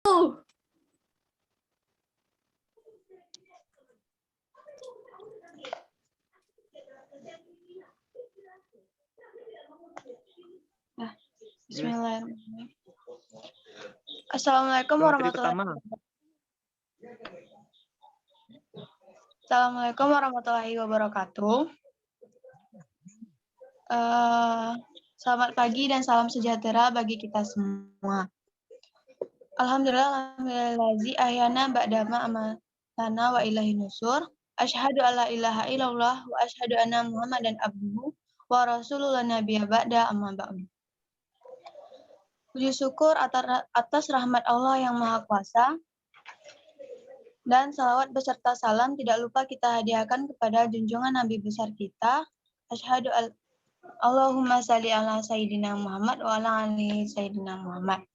Bismillahirrahmanirrahim. Assalamualaikum warahmatullahi wabarakatuh. Assalamualaikum warahmatullahi wabarakatuh. Selamat pagi dan salam sejahtera bagi kita semua. Alhamdulillah, alhamdulillahi ahyana ba'dama amatana wa ilahi nusur. Asyhadu alla ilaha illallah wa asyhadu anna Muhammadan abduhu wa rasulullah nabiyya ba'da amma ba'du. Puji syukur atas rahmat Allah yang Maha Kuasa, dan salawat beserta salam tidak lupa kita hadiahkan kepada junjungan Nabi besar kita. Asyhadu Allahumma shalli ala Sayyidina Muhammad wa ala ali Sayyidina Muhammad.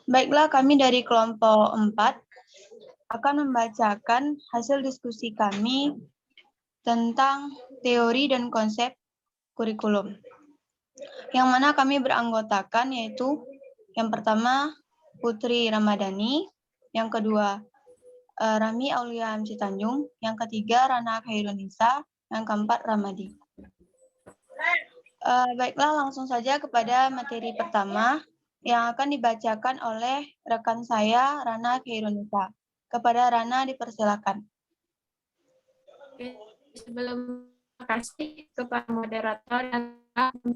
Baiklah, kami dari kelompok 4 akan membacakan hasil diskusi kami tentang teori dan konsep kurikulum, yang mana kami beranggotakan yaitu yang pertama Putri Ramadhani, yang kedua Rami Aulia MC Tanjung, yang ketiga Rana Khairunisa, yang keempat Ramadi. Baiklah, langsung saja kepada materi pertama yang akan dibacakan oleh rekan saya Rana Khairunisa. Kepada Rana dipersilakan. Sebelum terima kasih kepada moderator yang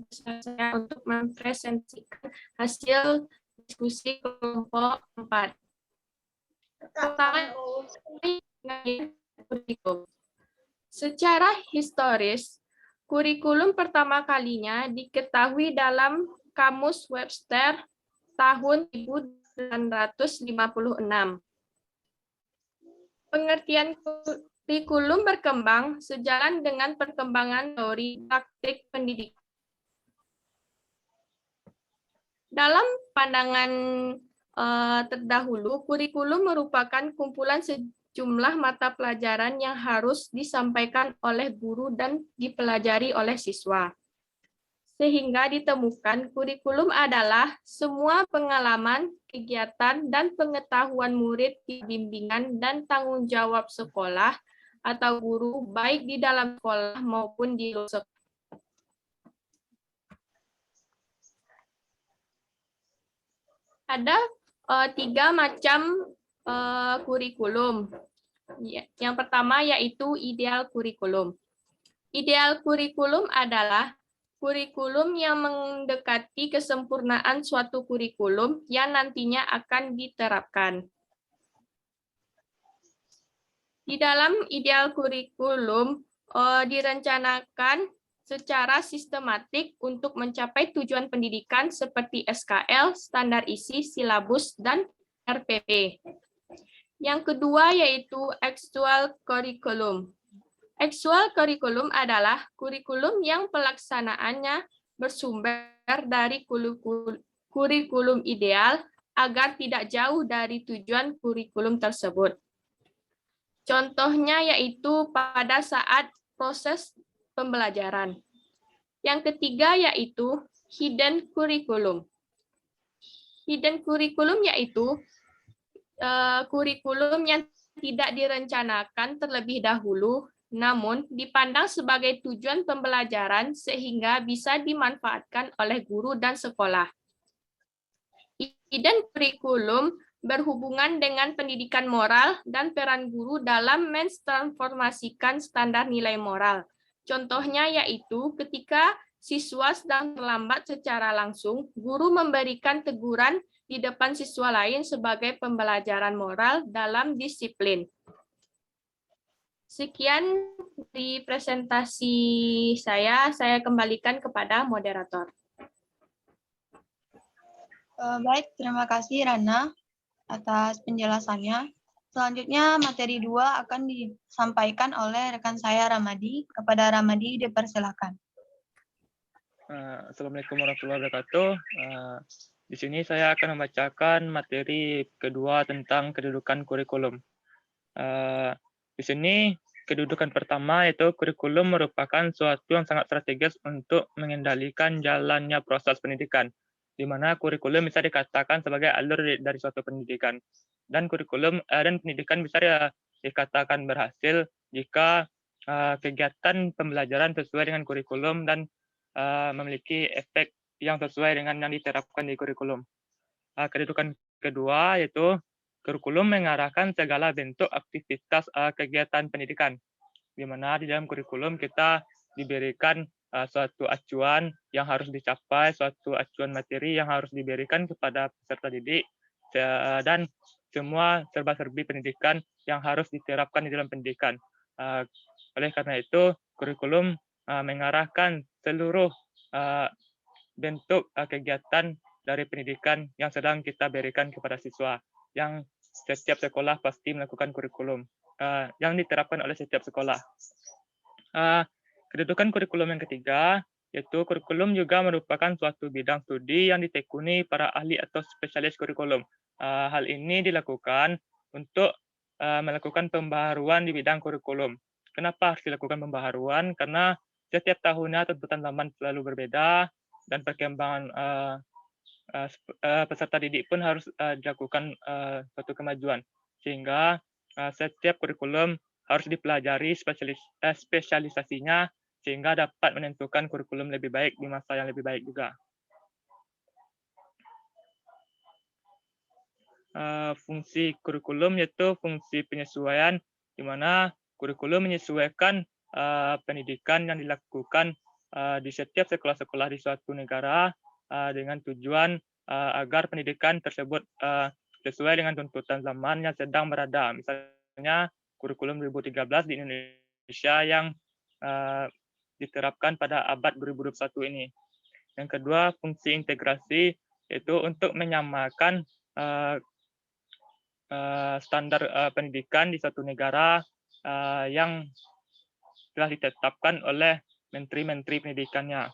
saya untuk mempresentasikan hasil diskusi kelompok 4. Pertama, kurikulum. Secara historis, kurikulum pertama kalinya diketahui dalam Kamus Webster tahun 1856. Pengertian kurikulum berkembang sejalan dengan perkembangan teori praktik pendidikan. Dalam pandangan terdahulu, kurikulum merupakan kumpulan sejumlah mata pelajaran yang harus disampaikan oleh guru dan dipelajari oleh siswa. Sehingga ditemukan kurikulum adalah semua pengalaman, kegiatan, dan pengetahuan murid di bimbingan dan tanggung jawab sekolah atau guru, baik di dalam sekolah maupun di luar sekolah. Ada 3 macam kurikulum. Yang pertama yaitu ideal kurikulum. Ideal kurikulum adalah kurikulum yang mendekati kesempurnaan suatu kurikulum yang nantinya akan diterapkan. Di dalam ideal kurikulum direncanakan secara sistematik untuk mencapai tujuan pendidikan seperti SKL, standar isi, silabus, dan RPP. Yang kedua yaitu actual curriculum. Actual curriculum adalah kurikulum yang pelaksanaannya bersumber dari kurikulum ideal agar tidak jauh dari tujuan kurikulum tersebut. Contohnya yaitu pada saat proses pembelajaran. Yang ketiga yaitu hidden curriculum. Hidden curriculum yaitu kurikulum yang tidak direncanakan terlebih dahulu, namun dipandang sebagai tujuan pembelajaran sehingga bisa dimanfaatkan oleh guru dan sekolah. Hidden curriculum berhubungan dengan pendidikan moral dan peran guru dalam mentransformasikan standar nilai moral. Contohnya yaitu ketika siswa sedang terlambat secara langsung, guru memberikan teguran di depan siswa lain sebagai pembelajaran moral dalam disiplin. Sekian di presentasi saya kembalikan kepada moderator. Baik, terima kasih Rana atas penjelasannya. Selanjutnya materi 2 akan disampaikan oleh rekan saya Ramadi. Kepada Ramadi dipersilakan. Assalamualaikum warahmatullahi wabarakatuh. Di sini saya akan membacakan materi kedua tentang kedudukan kurikulum. Di sini kedudukan pertama yaitu kurikulum merupakan suatu yang sangat strategis untuk mengendalikan jalannya proses pendidikan. di mana kurikulum bisa dikatakan sebagai alur dari suatu pendidikan. Dan kurikulum dan pendidikan bisa dikatakan berhasil jika kegiatan pembelajaran sesuai dengan kurikulum dan memiliki efek yang sesuai dengan yang diterapkan di kurikulum. Kedudukan kedua yaitu kurikulum mengarahkan segala bentuk aktivitas kegiatan pendidikan, di mana di dalam kurikulum kita diberikan suatu acuan yang harus dicapai, suatu acuan materi yang harus diberikan kepada peserta didik, dan semua serba-serbi pendidikan yang harus diterapkan di dalam pendidikan. Oleh karena itu, kurikulum mengarahkan seluruh bentuk kegiatan dari pendidikan yang sedang kita berikan kepada siswa, yang setiap sekolah pasti melakukan kurikulum yang diterapkan oleh setiap sekolah. Kedudukan kurikulum yang ketiga, yaitu kurikulum juga merupakan suatu bidang studi yang ditekuni para ahli atau spesialis kurikulum. Hal ini dilakukan untuk melakukan pembaharuan di bidang kurikulum. Kenapa harus dilakukan pembaharuan? Karena setiap tahunnya tuntutan zaman selalu berbeda, dan perkembangan peserta didik pun harus dilakukan suatu kemajuan. Sehingga setiap kurikulum harus dipelajari spesialisasinya sehingga dapat menentukan kurikulum lebih baik di masa yang lebih baik juga. Fungsi kurikulum yaitu fungsi penyesuaian, di mana kurikulum menyesuaikan pendidikan yang dilakukan di setiap sekolah-sekolah di suatu negara dengan tujuan agar pendidikan tersebut sesuai dengan tuntutan zaman yang sedang berada. Misalnya kurikulum 2013 di Indonesia yang diterapkan pada abad 2021 ini. Yang kedua, fungsi integrasi yaitu untuk menyamakan standar pendidikan di suatu negara yang telah ditetapkan oleh menteri-menteri pendidikannya.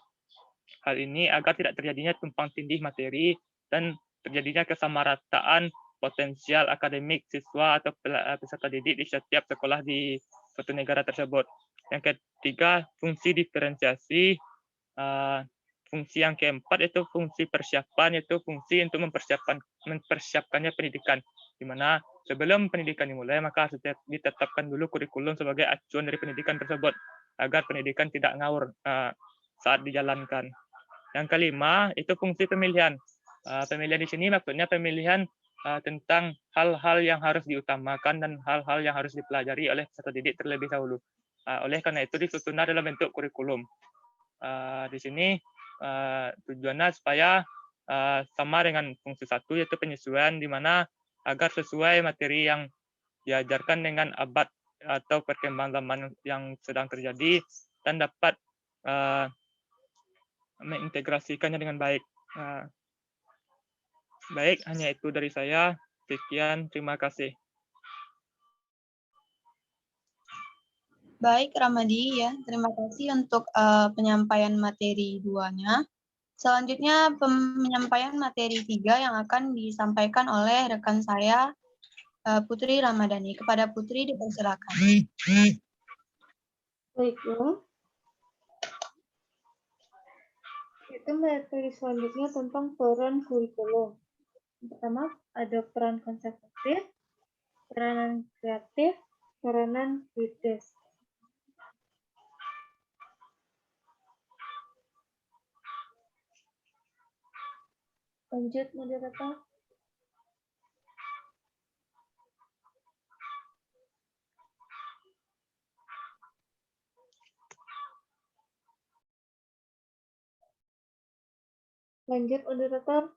Hal ini agar tidak terjadinya tumpang tindih materi dan terjadinya kesamarataan potensial akademik siswa atau peserta didik di setiap sekolah di suatu negara tersebut. Yang ketiga, fungsi diferensiasi. Fungsi yang keempat itu fungsi persiapan, yaitu fungsi untuk mempersiapkannya pendidikan, di mana sebelum pendidikan dimulai maka harus ditetapkan dulu kurikulum sebagai acuan dari pendidikan tersebut agar pendidikan tidak ngawur saat dijalankan. Yang kelima itu fungsi pemilihan. Pemilihan di sini maksudnya pemilihan tentang hal-hal yang harus diutamakan dan hal-hal yang harus dipelajari oleh peserta didik terlebih dahulu. Oleh karena itu disusun dalam bentuk kurikulum. Di sini tujuannya supaya sama dengan fungsi satu yaitu penyesuaian, di mana agar sesuai materi yang diajarkan dengan abad atau perkembangan zaman yang sedang terjadi dan dapat mengintegrasikannya dengan baik. Baik, hanya itu dari saya. Sekian, terima kasih. Baik, Ramadi ya. Terima kasih untuk penyampaian materi 2-nya. Selanjutnya penyampaian materi 3 yang akan disampaikan oleh rekan saya Putri Ramadhani. Kepada Putri dipersilakan. Baiklah. Itu materi selanjutnya tentang peran kurikulum. Yang pertama ada peran konseptual, peranan kreatif, peranan kritis. Lanjut, moderator. Lanjut, moderator.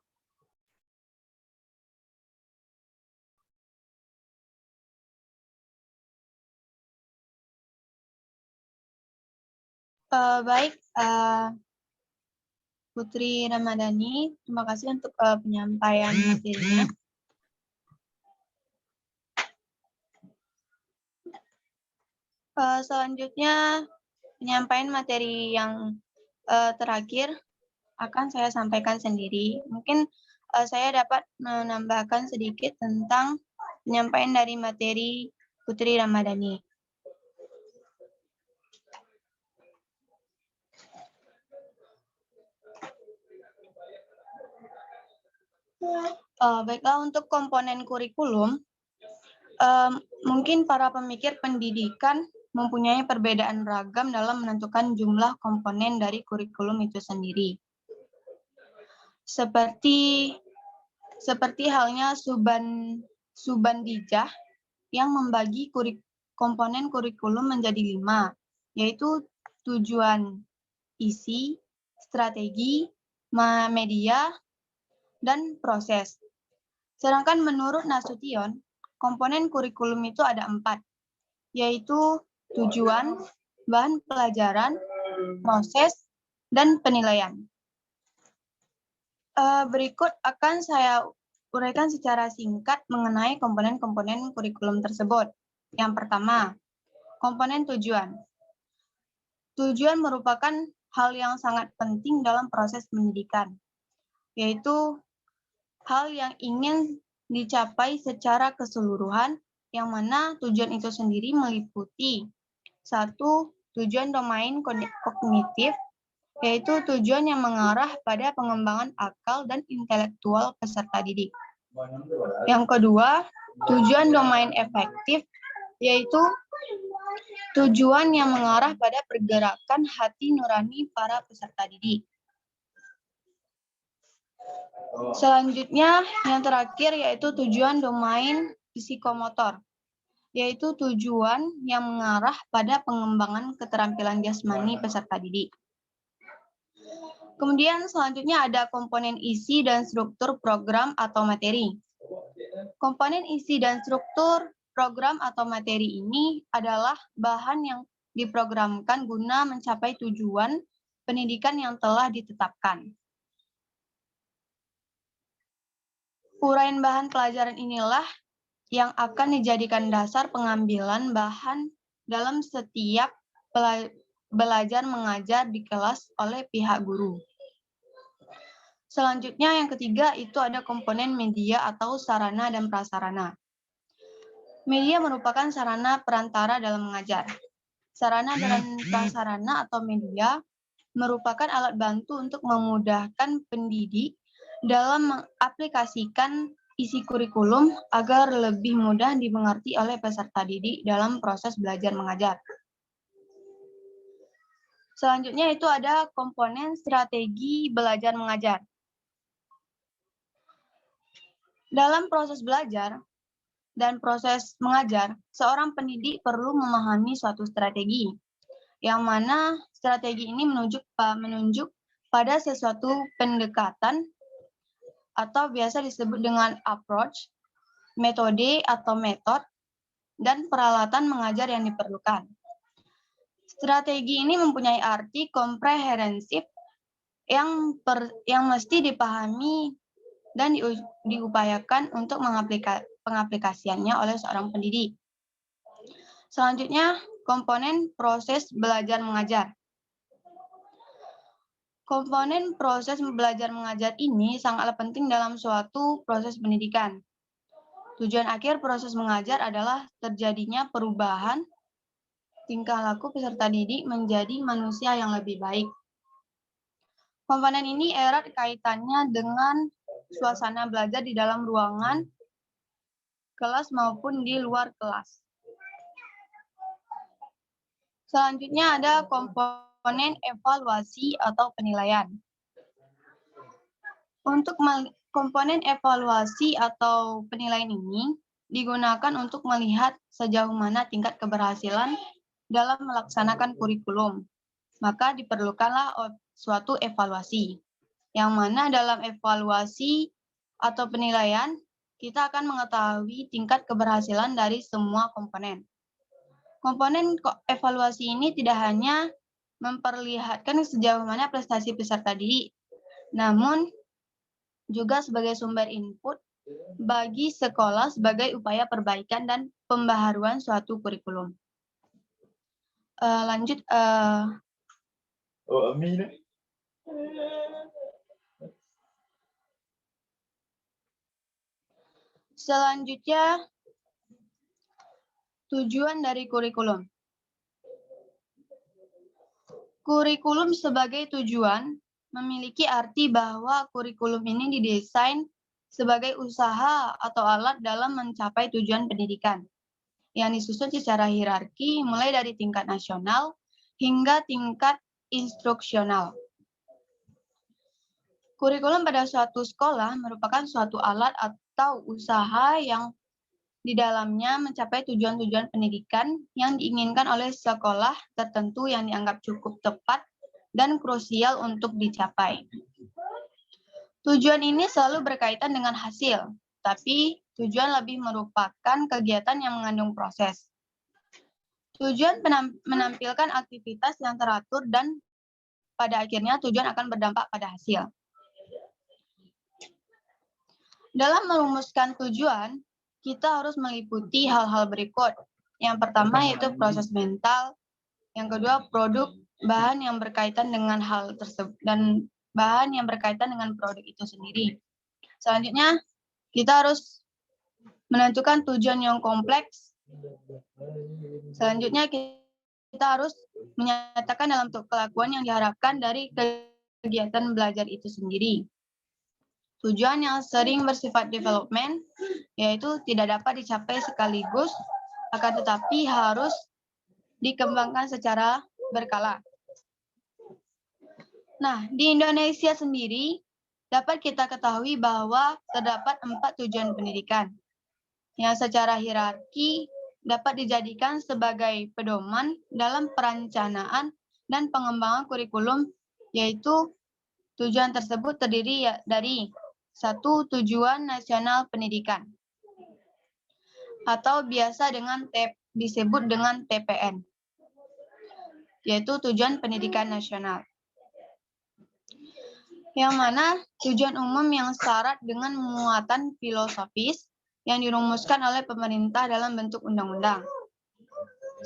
Baik, Putri Ramadhani, terima kasih untuk penyampaian materinya. Selanjutnya, penyampaian materi yang terakhir akan saya sampaikan sendiri. Mungkin saya dapat menambahkan sedikit tentang penyampaian dari materi Putri Ramadhani. Baiklah, untuk komponen kurikulum, mungkin para pemikir pendidikan mempunyai perbedaan ragam dalam menentukan jumlah komponen dari kurikulum itu sendiri. Seperti halnya Subandijah yang membagi komponen kurikulum menjadi 5, yaitu tujuan, isi, strategi, media, dan proses. Sedangkan menurut Nasution, komponen kurikulum itu ada 4, yaitu tujuan, bahan pelajaran, proses, dan penilaian. Berikut akan saya uraikan secara singkat mengenai komponen-komponen kurikulum tersebut. Yang pertama, komponen tujuan. Tujuan merupakan hal yang sangat penting dalam proses pendidikan, yaitu hal yang ingin dicapai secara keseluruhan, yang mana tujuan itu sendiri meliputi 1. Tujuan domain kognitif, yaitu tujuan yang mengarah pada pengembangan akal dan intelektual peserta didik. Yang kedua, tujuan domain efektif, yaitu tujuan yang mengarah pada pergerakan hati nurani para peserta didik. Selanjutnya, yang terakhir yaitu tujuan domain psikomotor, yaitu tujuan yang mengarah pada pengembangan keterampilan jasmani peserta didik. Kemudian selanjutnya ada komponen isi dan struktur program atau materi. Komponen isi dan struktur program atau materi ini adalah bahan yang diprogramkan guna mencapai tujuan pendidikan yang telah ditetapkan. Uraian bahan pelajaran inilah yang akan dijadikan dasar pengambilan bahan dalam setiap belajar mengajar di kelas oleh pihak guru. Selanjutnya yang ketiga itu ada komponen media atau sarana dan prasarana. Media merupakan sarana perantara dalam mengajar. Sarana dan prasarana atau media merupakan alat bantu untuk memudahkan pendidik dalam mengaplikasikan isi kurikulum agar lebih mudah dimengerti oleh peserta didik dalam proses belajar mengajar. Selanjutnya itu ada komponen strategi belajar mengajar. Dalam proses belajar dan proses mengajar, seorang pendidik perlu memahami suatu strategi, yang mana strategi ini menunjuk pada sesuatu pendekatan atau biasa disebut dengan approach, metode atau metode, dan peralatan mengajar yang diperlukan. Strategi ini mempunyai arti komprehensif yang mesti dipahami dan diupayakan untuk pengaplikasiannya oleh seorang pendidik. Selanjutnya, komponen proses belajar mengajar. Komponen proses belajar mengajar ini sangatlah penting dalam suatu proses pendidikan. Tujuan akhir proses mengajar adalah terjadinya perubahan tingkah laku peserta didik menjadi manusia yang lebih baik. Komponen ini erat kaitannya dengan suasana belajar di dalam ruangan kelas maupun di luar kelas. Selanjutnya ada komponen evaluasi atau penilaian. Untuk komponen evaluasi atau penilaian ini digunakan untuk melihat sejauh mana tingkat keberhasilan dalam melaksanakan kurikulum. Maka diperlukanlah suatu evaluasi, yang mana dalam evaluasi atau penilaian kita akan mengetahui tingkat keberhasilan dari semua komponen. Komponen evaluasi ini tidak hanya memperlihatkan sejauh mana prestasi peserta didik, namun juga sebagai sumber input bagi sekolah sebagai upaya perbaikan dan pembaharuan suatu kurikulum. Lanjut. Selanjutnya, tujuan dari kurikulum. Kurikulum sebagai tujuan memiliki arti bahwa kurikulum ini didesain sebagai usaha atau alat dalam mencapai tujuan pendidikan yang disusun secara hierarki mulai dari tingkat nasional hingga tingkat instruksional. Kurikulum pada suatu sekolah merupakan suatu alat atau usaha yang di dalamnya mencapai tujuan-tujuan pendidikan yang diinginkan oleh sekolah tertentu yang dianggap cukup tepat dan krusial untuk dicapai. Tujuan ini selalu berkaitan dengan hasil, tapi tujuan lebih merupakan kegiatan yang mengandung proses. Tujuan menampilkan aktivitas yang teratur dan pada akhirnya tujuan akan berdampak pada hasil. Dalam merumuskan tujuan, kita harus meliputi hal-hal berikut. Yang pertama yaitu proses mental, yang kedua produk, bahan yang berkaitan dengan hal tersebut, dan bahan yang berkaitan dengan produk itu sendiri. Selanjutnya, kita harus menentukan tujuan yang kompleks. Selanjutnya, kita harus menyatakan dalam bentuk kelakuan yang diharapkan dari kegiatan belajar itu sendiri. Tujuan yang sering bersifat development, yaitu tidak dapat dicapai sekaligus, akan tetapi harus dikembangkan secara berkala. Nah, di Indonesia sendiri, dapat kita ketahui bahwa terdapat 4 tujuan pendidikan, yang secara hierarki dapat dijadikan sebagai pedoman dalam perencanaan dan pengembangan kurikulum, yaitu tujuan tersebut terdiri dari 1. Tujuan nasional pendidikan, atau biasa disebut dengan TPN, yaitu tujuan pendidikan nasional. Yang mana tujuan umum yang syarat dengan muatan filosofis yang dirumuskan oleh pemerintah dalam bentuk undang-undang.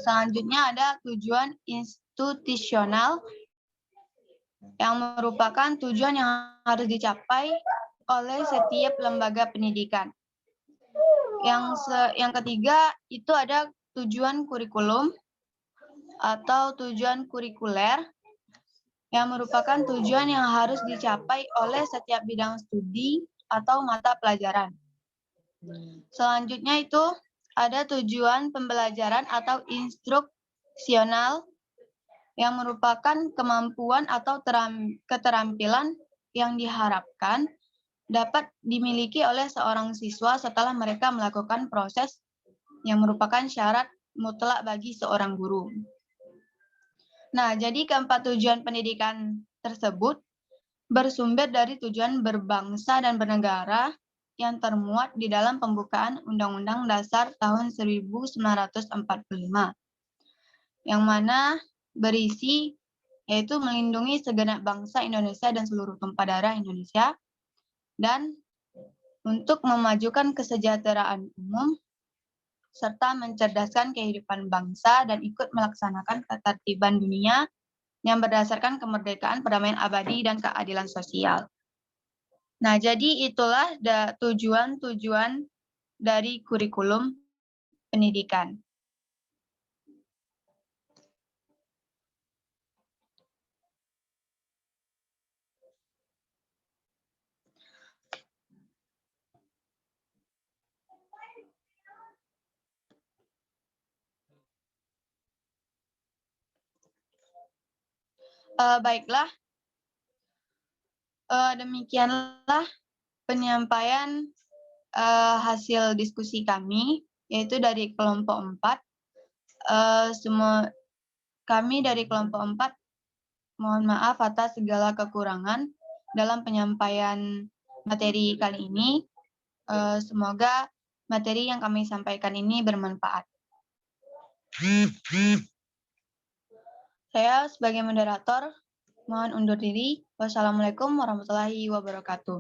Selanjutnya ada tujuan institusional yang merupakan tujuan yang harus dicapai oleh setiap lembaga pendidikan. Yang ketiga itu ada tujuan kurikulum atau tujuan kurikuler yang merupakan tujuan yang harus dicapai oleh setiap bidang studi atau mata pelajaran. Selanjutnya itu ada tujuan pembelajaran atau instruksional yang merupakan kemampuan atau keterampilan yang diharapkan dapat dimiliki oleh seorang siswa setelah mereka melakukan proses yang merupakan syarat mutlak bagi seorang guru. Nah, jadi keempat tujuan pendidikan tersebut bersumber dari tujuan berbangsa dan bernegara yang termuat di dalam pembukaan Undang-Undang Dasar tahun 1945, yang mana berisi yaitu melindungi segenap bangsa Indonesia dan seluruh tumpah darah Indonesia, dan untuk memajukan kesejahteraan umum, serta mencerdaskan kehidupan bangsa dan ikut melaksanakan ketertiban dunia yang berdasarkan kemerdekaan, perdamaian abadi, dan keadilan sosial. Nah, jadi itulah tujuan-tujuan dari kurikulum pendidikan. Baiklah, demikianlah penyampaian hasil diskusi kami, yaitu dari kelompok 4. Kami dari kelompok 4 mohon maaf atas segala kekurangan dalam penyampaian materi kali ini. Semoga materi yang kami sampaikan ini bermanfaat. Saya sebagai moderator mohon undur diri. Wassalamualaikum warahmatullahi wabarakatuh.